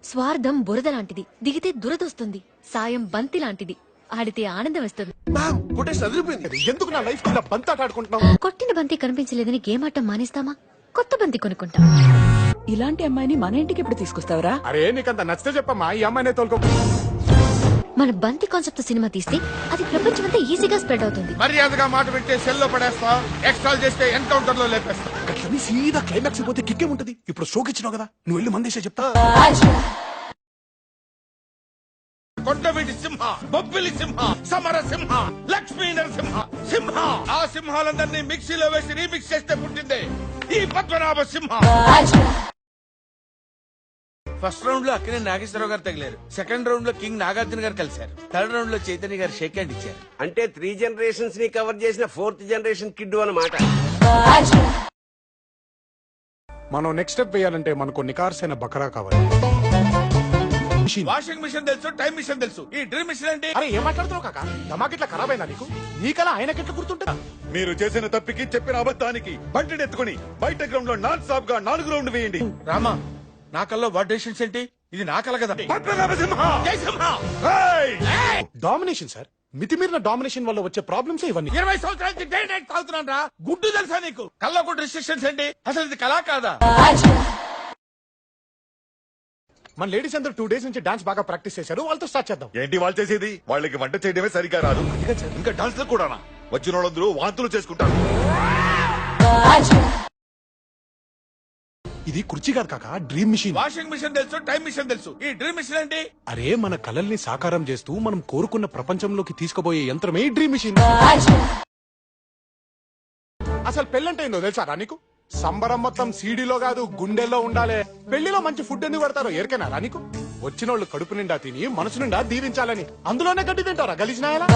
స్వార్థం బురద లాంటిది, దిగితే దురదొస్తుంది. సాయం బంతి లాంటిది, ఆడితే ఆనందం వస్తుంది. ఎందుకు నా లైఫ్ ఇలా బంతాట ఆడుకుంటున్నావు? కొట్టిన బంతి కనిపించలేదని గేమ్ ఆటం మానేస్తామా? కొత్త బంతి కొనుక్కుంటాం. ఇలాంటి అమ్మాయిని మన ఇంటికి ఎప్పుడు తీసుకొస్తావరా? అరే నీకంత నచ్చితే చెప్పమ్మా, ఈ అమ్మాయినే తోలుకో. మన బంతి కాన్సెప్ట్ సినిమా తీస్తే అది ప్రపంచమంతా ఈజీగా స్ప్రెడ్ అవుతుంది. మర్యాదగా మాట పెడితే సెల్లో పడేస్తా, ఎక్స్ట్రాల్ చేస్తే ఎన్కౌంటర్ లో లేపేస్తా. అట్లని సీదా క్లైమాక్స్ పోతే కిక్కే ఉంటది. ఇప్పుడు షోకి ఇచ్చినావు కదా, నువ్వు వెళ్ళి మందేశే చెప్తా. కొండవీటి సింహ, బొబ్బిలి సింహ, సమర సింహ, లక్ష్మీ నరసింహ సింహ. ఆ సింహాలందరినీ మిక్సీలో వేసి రీమిక్స్ చేస్తే పుట్టిందే ఈ పద్మనాభ సింహ. ఫస్ట్ రౌండ్ లో అక్కినే నాగేశ్వరరావు గారు తగిలారు. సెకండ్ రౌండ్ లో కింగ్ నాగార్జున గారు కలిశారు. థర్డ్ రౌండ్ లో చైతన్య గారు షేక్ హ్యాండ్ ఇచ్చారు. అంటే 3 జనరేషన్స్ ని కవర్ చేసిన 4th జనరేషన్ కిడ్ అన్నమాట. మనం నెక్స్ట్ స్టెప్ వేయాలంటే మనకు నికార్సైన బకరా కావాలి. వాషింగ్ మిషన్ తెలుసు, టైం మిషన్ తెలుసు, ఈ డ్రిల్ మిషన్ ఏంటి? అరే ఏం మాట్లాడుతున్నావు కాక? దమాకిట్లా ఖరాబ్ అయినా నీకు? నీకలా ఆయనకెట్లా గుర్తుంటా? మీరు చేసిన తప్పికి చెప్పిన అబద్ధానికి బంటిని ఎత్తుకుని బయట గ్రౌండ్ లో నాన్ స్టాప్ గా 4 రౌండ్ వేయండి. రామా, నా కల్లో వాట్ డెసిషన్స్ ఏంటి? ఇది నా కల కదా. పద్మనాభ సింహ! జై సింహ! డామినేషన్ సార్, మితిమీరిన డామినేషన్ వల్ల వచ్చే ప్రాబ్లమ్స్ ఇవన్నీ. 20 సంవత్సరాల నుంచి డే నైట్ తాగుతున్నాను రా. గుడ్డు తెలుసా నీకు? కల్లో కూడా రిస్ట్రిక్షన్స్ ఏంటి? అసలు ఇది కళా కాదా? మన లేడీస్ అందరూ 2 days నుంచి డాన్స్ బాగా ప్రాక్టీస్ చేశారు, వాళ్ళతో స్టార్ట్ చేద్దాం. ఏంటి వాళ్ళు చేసేది? వాళ్ళకి వంట చేయడమే సరిగా రాదు, ఇంకా డాన్స్ లో కూడానా? వచ్చిన వాళ్ళందరూ వాంతులు చేసుకుంటారు. ఇది కుర్చీ కాదు కాక, డ్రీమ్ మిషన్. వాషింగ్ మిషన్ తెలుసు, టైం మిషన్ తెలుసు, ఈ డ్రిల్ మిషన్ ఏంటి? అరే మన కలల్ని సాకారం చేస్తూ మనం కోరుకున్న ప్రపంచంలోకి తీసుకుపోయే యంత్రమే ఈ డ్రీమ్ మిషన్. అసలు పెళ్ళంటే ఏందో తెలుసారా నీకు? సంబరం మొత్తం సీడీలో కాదు, గుండెల్లో ఉండాలి. పెళ్లిలో మంచి ఫుడ్ ఎందుకు పెడతారో ఎరికైనా నీకు? వచ్చినోళ్ళు కడుపు నిండా తిని మనసు నిండా దీవించాలని. అందులోనే గడ్డి తింటారా గలీజ్నాయాలా?